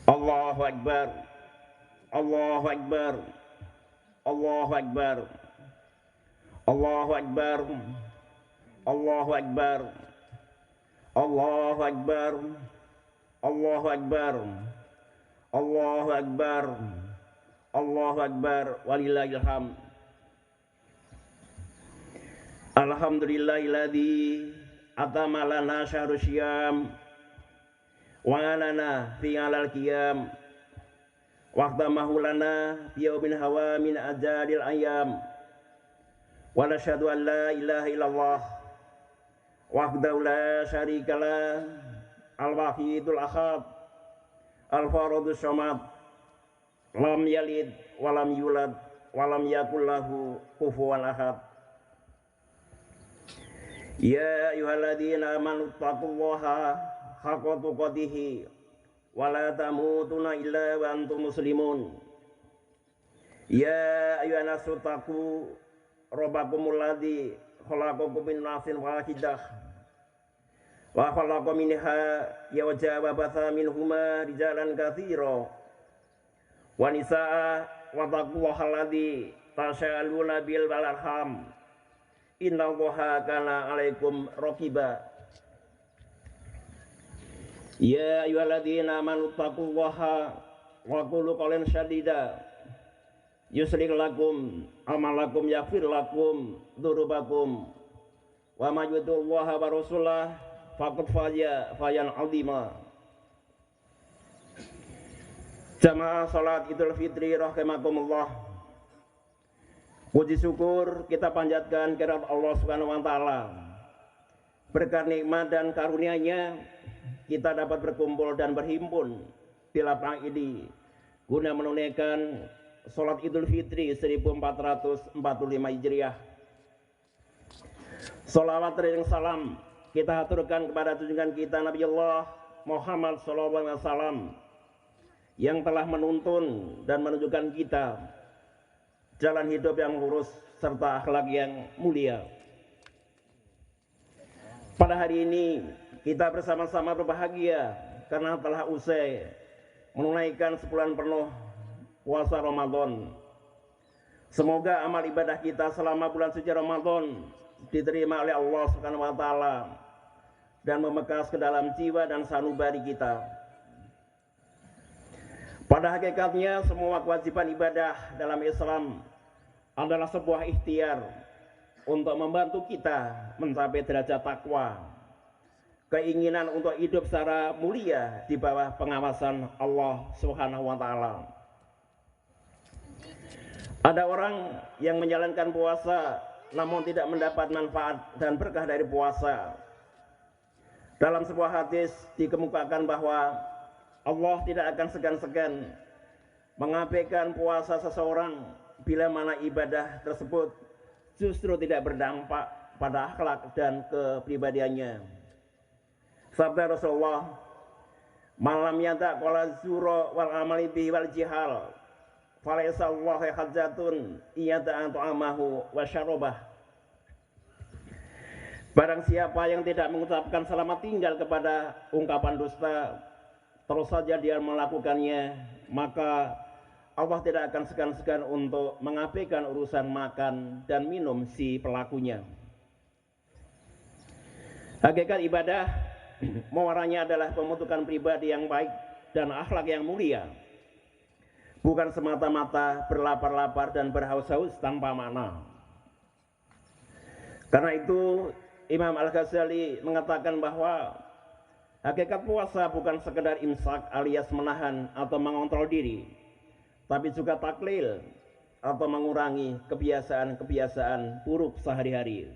Allahu Akbar, Allahu Akbar, Allahu Akbar, Allahu Akbar, Allahu Akbar, Allahu Akbar, Allahu Akbar, Allahu Akbar, Allahu Akbar, walillahil hamd. Alhamdulillahilladzi atama lana syahrus syiyam wa lana fi alal qiyam waqta mahulana fi yaumin hawa min ajalil ayyam wa nashhadu an la ilaha illallah wahdahu la syarikalah al-wahidul ahad al-faradus samad lam yalid wa lam yulad wa lam yakul lahu kufuwan ahad. Ya ayyuhalladzina amanu taqullaha haqqa tuqatih wa la tamutunna illa wa antum muslimun. Ya ayyuhan nasu taqu rabbakumul ladzi khalaqakum min nafsin wahidah wa khalaqa minha zawjaha wa batha minhuma rijalan katsira wa nisaa wa taqullaha alladzi tasaaluna bil arham innallaha kana 'alaikum raqiba. Ya ayyuhalladzina amanu taqullaha wa qulu qawlan sadida yuslih lakum amalakum yaghfir lakum dzunubakum wa may yuti'llaha wa rasulahu faqad fayan 'azima. Jamaah salat Idul Fitri rahimakumullah. Puji syukur kita panjatkan kehadirat Allah Subhanahu wa taala. Berkat nikmat dan karunia-Nya kita dapat berkumpul dan berhimpun di lapangan ini guna menunaikan salat Idul Fitri 1445 Hijriah. Shalawat dan salam kita haturkan kepada junjungan kita Nabi Allah Muhammad SAW yang telah menuntun dan menunjukkan kita jalan hidup yang lurus serta akhlak yang mulia. Pada hari ini kita bersama-sama berbahagia karena telah usai menunaikan sebulan penuh puasa Ramadan. Semoga amal ibadah kita selama bulan suci Ramadan diterima oleh Allah Subhanahu wa taala dan membekas ke dalam jiwa dan sanubari kita. Pada hakikatnya semua kewajiban ibadah dalam Islam adalah sebuah ikhtiar untuk membantu kita mencapai derajat takwa, keinginan untuk hidup secara mulia di bawah pengawasan Allah Subhanahu wa taala. Ada orang yang menjalankan puasa namun tidak mendapat manfaat dan berkah dari puasa. Dalam sebuah hadis dikemukakan bahwa Allah tidak akan segan-segan mengabaikan puasa seseorang bila mana ibadah tersebut justru tidak berdampak pada akhlak dan kepribadiannya. Sabda Rasulullah, "Malam yata qala zura wal amali bihi wal jihal, falaysa Allahu hajatun iyata ta'amahu wa syarabah." Barang siapa yang tidak mengucapkan selamat tinggal kepada ungkapan dusta, terus saja dia melakukannya, maka Allah tidak akan segan-segan untuk mengabaikan urusan makan dan minum si pelakunya. Hakikat ibadah muaranya adalah pembentukan pribadi yang baik dan akhlak yang mulia, bukan semata-mata berlapar-lapar dan berhaus-haus tanpa makna. Karena itu Imam Al-Ghazali mengatakan bahwa hakikat puasa bukan sekedar imsak alias menahan atau mengontrol diri, tapi juga taklil atau mengurangi kebiasaan-kebiasaan buruk sehari-hari.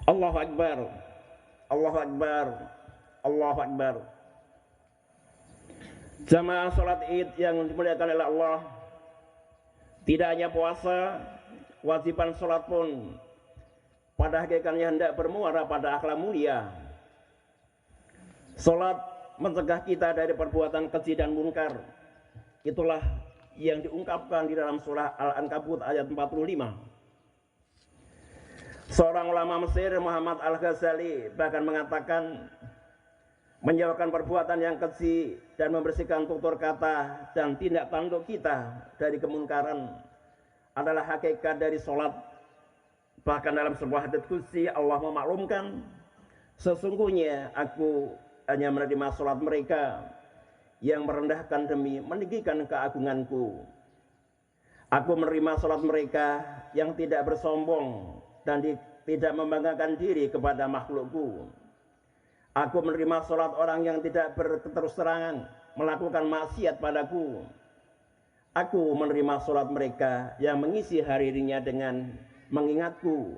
Allahu Akbar, Allahu Akbar, Allahu Akbar. Jamaah salat Id yang dimuliakan oleh Allah, tidak hanya puasa, wajiban salat pun pada hakikatnya hendak bermuara pada akhlak mulia. Salat mencegah kita dari perbuatan keji dan munkar. Itulah yang diungkapkan di dalam surah Al-Ankabut ayat 45. Seorang ulama Mesir, Muhammad Al-Ghazali, bahkan mengatakan menjauhkan perbuatan yang keji dan membersihkan tutur kata dan tindak tanduk kita dari kemunkaran adalah hakikat dari sholat. Bahkan dalam sebuah hadits qudsi Allah memaklumkan, sesungguhnya aku hanya menerima sholat mereka yang merendahkan demi meninggikan keagunganku. Aku menerima sholat mereka yang tidak bersombong dan tidak membanggakan diri kepada makhlukku. Aku menerima sholat orang yang tidak berterus terangan melakukan maksiat padaku. Aku menerima sholat mereka yang mengisi hari-harinya dengan mengingatku,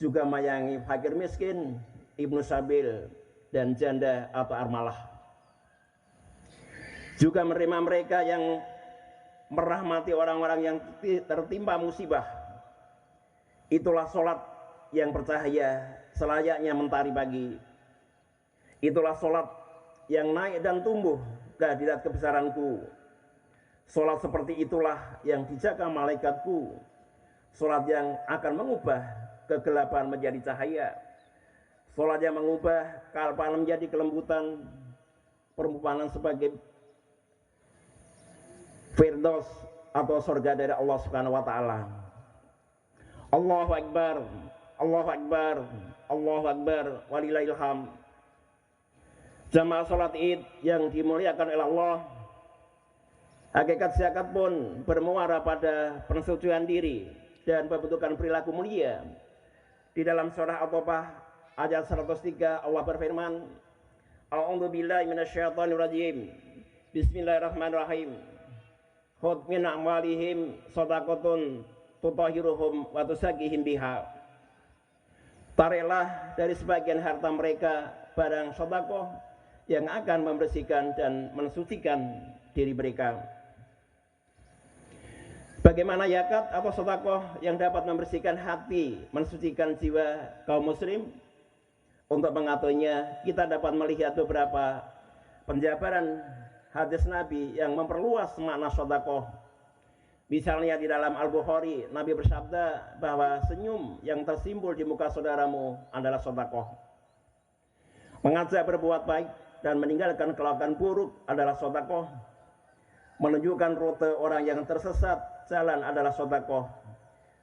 juga mayangi fakir miskin, ibnu sabil, dan janda atau armalah. Juga menerima mereka yang merahmati orang-orang yang tertimpa musibah. Itulah sholat yang bercahaya selayaknya mentari pagi. Itulah sholat yang naik dan tumbuh ke hadirat kebesaranku. Sholat seperti itulah yang dijaga malaikatku. Sholat yang akan mengubah kegelapan menjadi cahaya. Sholat yang mengubah kealpaan menjadi kelembutan, permupanan sebagai firdaus atau surga dari Allah Subhanahu wa taala. Allahu akbar, Allahu akbar, Allahu akbar, walillahil hamd. Jamaah salat Id yang dimuliakan oleh Allah, hakikat zakat pun bermuara pada pensucian diri dan pembentukan perilaku mulia. Di dalam surah At-Taubah ayat 103 Allah berfirman, A'udzu billahi minasyaitonir rajim. Bismillahirrahmanirrahim. Khudh min amwalihim shadaqatun tutahhiruhum wa tuzakkihim biha. Tarelah dari sebagian harta mereka barang sedekah yang akan membersihkan dan mensucikan diri mereka. Bagaimana zakat atau sedekah yang dapat membersihkan hati, mensucikan jiwa kaum muslim? Untuk mengaturnya, kita dapat melihat beberapa penjabaran hadis Nabi yang memperluas makna sedekah. Misalnya di dalam Al-Bukhari, Nabi bersabda bahwa senyum yang tersimbol di muka saudaramu adalah sedekah. Mengajak berbuat baik dan meninggalkan kelakuan buruk adalah sedekah. Menunjukkan rute orang yang tersesat jalan adalah sedekah.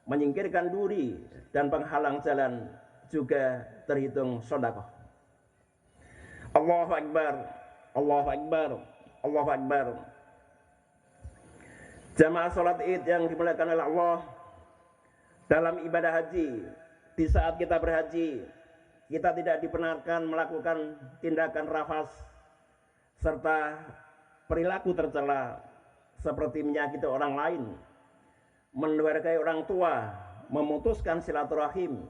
Menyingkirkan duri dan penghalang jalan juga terhitung sedekah. Allahu akbar, Allahu akbar, Allahu akbar. Jamaah salat Id yang dimuliakan oleh Allah, dalam ibadah haji, di saat kita berhaji, kita tidak dibenarkan melakukan tindakan rafas serta perilaku tercela seperti menyakiti orang lain, menduakai orang tua, memutuskan silaturahim,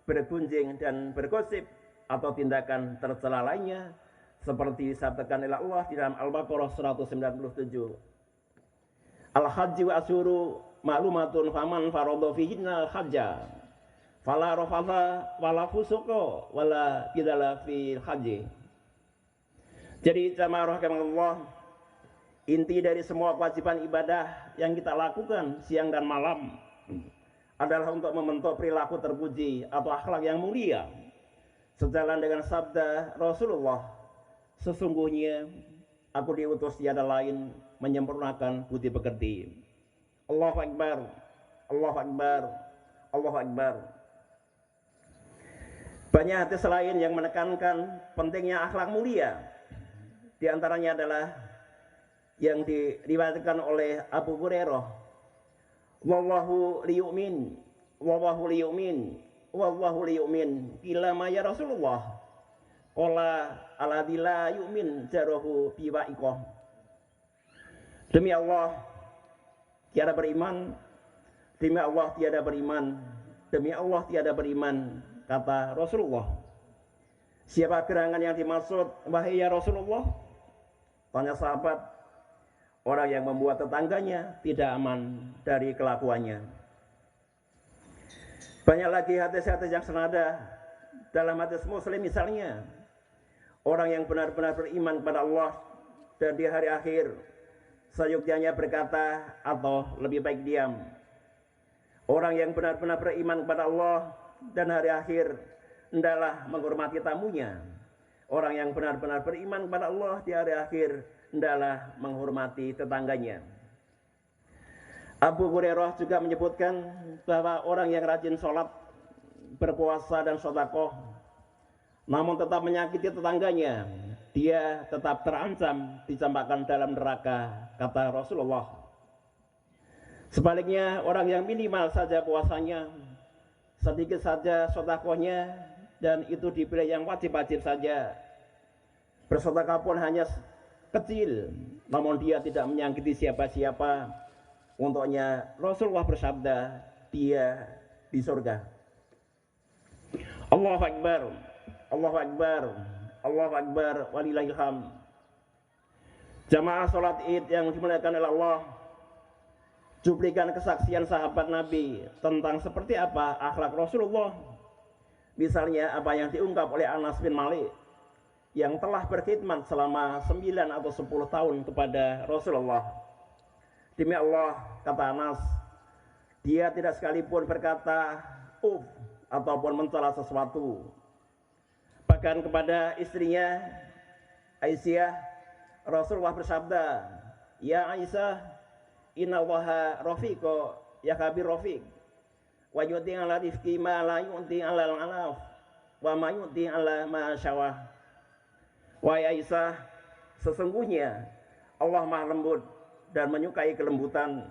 bergunjing dan bergosip, atau tindakan tercela lainnya seperti disabdakan oleh Allah di dalam Al-Baqarah 197. Al-hajji wa asyuru ma'lumatun faman faradha fihinna al-hajja fala rafatha wala fusuqa wala jidala fil haji. Jadi jamaah rahimakumullah, inti dari semua kewajiban ibadah yang kita lakukan siang dan malam adalah untuk membentuk perilaku terpuji atau akhlak yang mulia, sejalan dengan sabda Rasulullah, sesungguhnya aku diutus tiada lain menyempurnakan budi pekerti. Allahu akbar, Allahu akbar, Allahu akbar. Banyak hadis lain yang menekankan pentingnya akhlak mulia. Di antaranya adalah yang diriwayatkan oleh Abu Hurairah, wallahu liyu'min, wallahu liyu'min, wallahu liyu'min, ila ma ya Rasulullah, qala alladzi la yu'min jarahu biwa'iqah. Demi Allah tiada beriman, demi Allah tiada beriman, demi Allah tiada beriman, kata Rasulullah. Siapa gerangan yang dimaksud wahai ya Rasulullah? Tanya sahabat. Orang yang membuat tetangganya tidak aman dari kelakuannya. Banyak lagi hadis-hadis yang senada dalam hadis Muslim, misalnya orang yang benar-benar beriman kepada Allah dan di hari akhir seyogyanya berkata atau lebih baik diam. Orang yang benar-benar beriman kepada Allah dan hari akhir hendaklah menghormati tamunya, Orang yang benar-benar beriman kepada Allah di hari akhir hendaklah menghormati tetangganya. Abu Hurairah juga menyebutkan bahwa orang yang rajin sholat, berpuasa dan sedekah, namun tetap menyakiti tetangganya, dia tetap terancam dicampakkan dalam neraka, kata Rasulullah. Sebaliknya, orang yang minimal saja puasanya, sedikit saja sedekahnya, dan itu dipilih yang wajib-wajib saja, bersedekah pun hanya kecil, namun dia tidak menyakiti siapa-siapa, untuknya Rasulullah bersabda, dia di surga. Allahu Akbar, Allahu Akbar, Allahu Akbar, walillahil hamd. Jamaah salat Id yang dimuliakan oleh Allah, cuplikan kesaksian sahabat Nabi tentang seperti apa akhlak Rasulullah. Misalnya apa yang diungkap oleh Anas bin Malik yang telah berkhidmat selama 9 atau 10 tahun kepada Rasulullah. Demi Allah, kata Anas, dia tidak sekalipun berkata ataupun mencela sesuatu. Bahkan kepada istrinya Aisyah, Rasulullah bersabda, ya Aisyah, innallaha rafiqo ya kabir rafiq, wa yuti ala rifqi ma la yuti ala al-anaf, wa ma yuti ala ma syawah. Wahai Aisyah, sesungguhnya Allah Maha lembut dan menyukai kelembutan.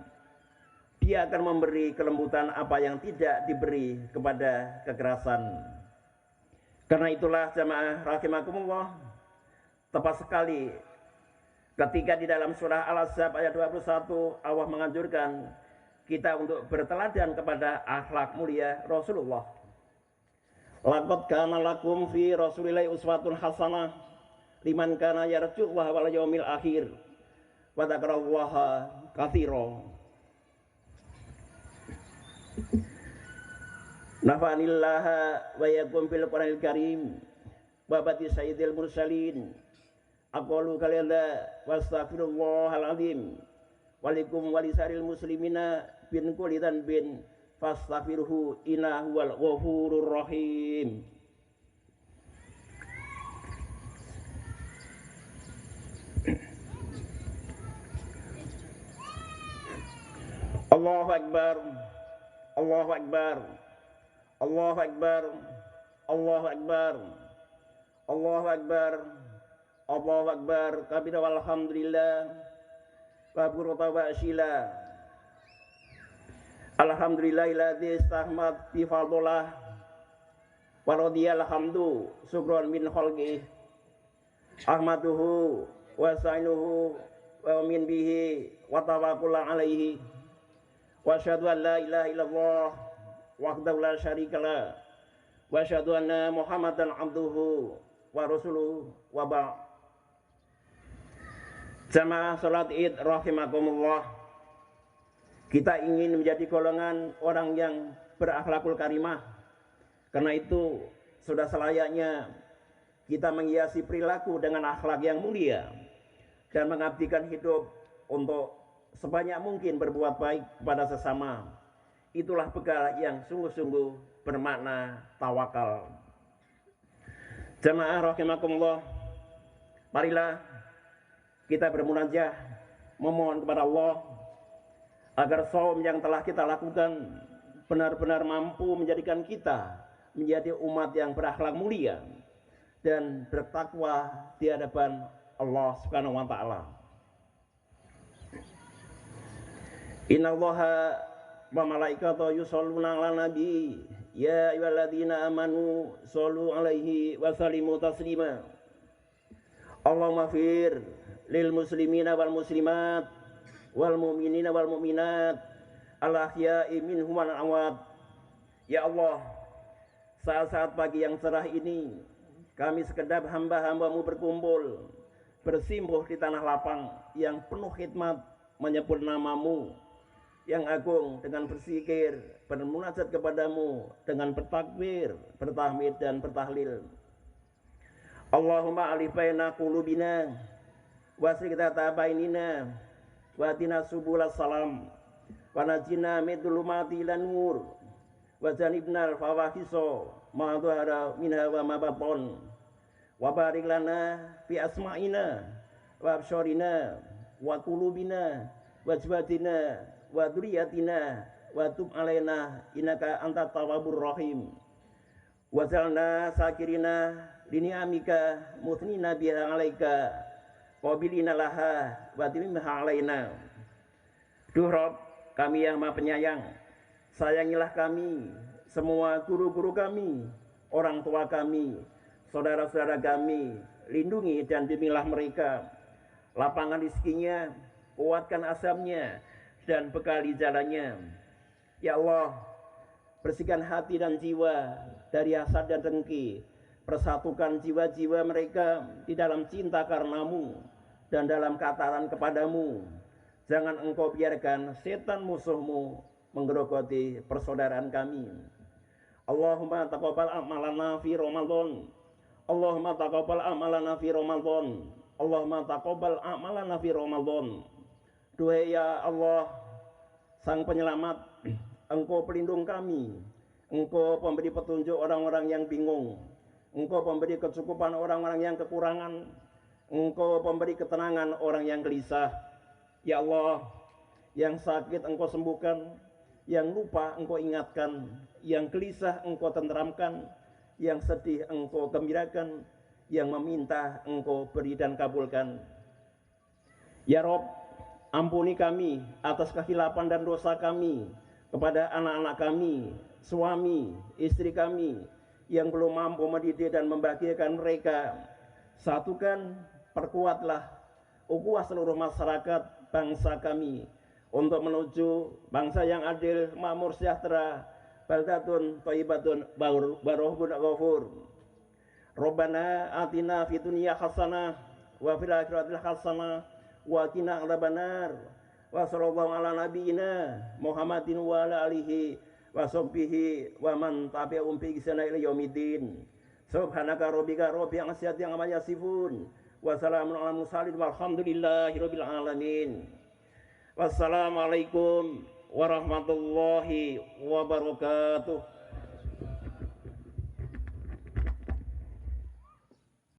Dia akan memberi kelembutan apa yang tidak diberi kepada kekerasan. Karena itulah jamaah rahimakumullah, tepat sekali ketika di dalam surah Al-Ahzab ayat 21 Allah menganjurkan kita untuk berteladan kepada akhlak mulia Rasulullah. Laqad kana lakum fi Rasulillahi uswatun hasanah liman kana yarjullaha wal yaumil akhir wa dzakarallaha katsira. Nafa'anillaha wa yakum fil Qur'anil Karim wa bati sayyidil mursalin. Aqulu kalanda wastaghfirullahal azim walikum walisaril muslimina bin kulli dhanbin fastaghfiruhu innahu wal ghafurur rahim. Allahu Akbar, Allahu Akbar, Allahu Akbar, Allahu Akbar, Allahu Akbar, Allahu Akbar, kabira walhamdulillah, wa burata wa asyila. Alhamdulillahilladzi istahmad bi fadlah wa radiyal hamdu syukran min khalqih. Ahmaduhu wa sa'inuhu wa min bihi wa tawakkul alaihi. Wa asyhadu an la ilaha illallah wahdahu la syarikalah wa asyhadu anna Muhammadan abduhu wa rasuluhu wa ba'. Jamaah salat Id rahimakumullah, kita ingin menjadi golongan orang yang berakhlakul karimah. Karena itu sudah selayaknya kita menghiasi perilaku dengan akhlak yang mulia dan mengabdikan hidup untuk sebanyak mungkin berbuat baik kepada sesama. Itulah bekal yang sungguh-sungguh bermakna tawakal. Jamaah rahimakumullah, marilah kita bermunajah memohon kepada Allah agar saum yang telah kita lakukan benar-benar mampu menjadikan kita menjadi umat yang berakhlak mulia dan bertakwa di hadapan Allah Subhanahu wa taala. Innallaha wa malaikatahu yusholluna 'alan nabi ya ayyuhalladzina amanu shollu 'alaihi wa sallimu taslima. Allahumma fir lil muslimina wal muslimat wal mu'minina wal mu'minat al ahya'i minhum wal amwat. Ya Allah, saat-saat pagi yang cerah ini kami sekedap hamba-hambamu berkumpul bersimpuh di tanah lapang yang penuh khidmat menyebut namamu yang agung dengan berzikir, bermunajat kepadamu dengan bertakbir, bertahmid dan bertahlil. Allahumma alif baina qulubina wasri kita bainina wa atina subulas salam wa najina min dhulumati ilan nur wa janibna al fawahiso ma dhahara minha wa ma baton wa barik lana fi asma'ina wa absharina wa qulubina wa azwajina wa dzurriyyatina wa tub alaina innaka antat tawwabur rahim wa zalna sakirina lini'amika muthnina biha alaika qabilina laha wa timha alaina. Duh Rabb, kami yang Maha Penyayang, sayangilah kami, semua guru-guru kami, orang tua kami, saudara-saudara kami, lindungi dan bimbinglah mereka, lapangan rezekinya, kuatkan asamnya, dan bekali jalannya. Ya Allah, bersihkan hati dan jiwa dari hasad dan dengki, persatukan jiwa-jiwa mereka di dalam cinta karenamu dan dalam ketaatan kepadamu. Jangan engkau biarkan setan musuhmu menggerogoti persaudaraan kami. Allahumma taqabbal a'malana fi Ramadan. Allahumma taqabbal a'malana fi Ramadan. Allahumma taqabbal a'malana fi Ramadan. Duhai ya Allah, Sang Penyelamat, Engkau pelindung kami. Engkau pemberi petunjuk orang-orang yang bingung. Engkau pemberi kecukupan orang-orang yang kekurangan. Engkau pemberi ketenangan orang yang gelisah. Ya Allah, yang sakit Engkau sembuhkan, yang lupa Engkau ingatkan, yang gelisah Engkau tenteramkan, yang sedih Engkau gembirakan, yang meminta Engkau beri dan kabulkan. Ya Rob, ampuni kami atas kehilapan dan dosa kami kepada anak-anak kami, suami, istri kami yang belum mampu mendidik dan membahagiakan mereka. Satukan, perkuatlah ukhuwah seluruh masyarakat bangsa kami untuk menuju bangsa yang adil, makmur, sejahtera, baldatun thayyibatun barohun ghafur. Rabbana atina fid dunya hasanah wa fil akhirati hasanah wa qina adzabannar. Wa sallallahu ala nabiyyina Muhammadin wa ala alihi wa sahbihi wa man tabi'ahum bi ihsan ila yaumiddin. Subhanaka rabbika rabbil izzati amma yasifun. Wassalamun ala mursalin walhamdulillahi rabbil alamin. Wassalamualaikum warahmatullahi wabarakatuh.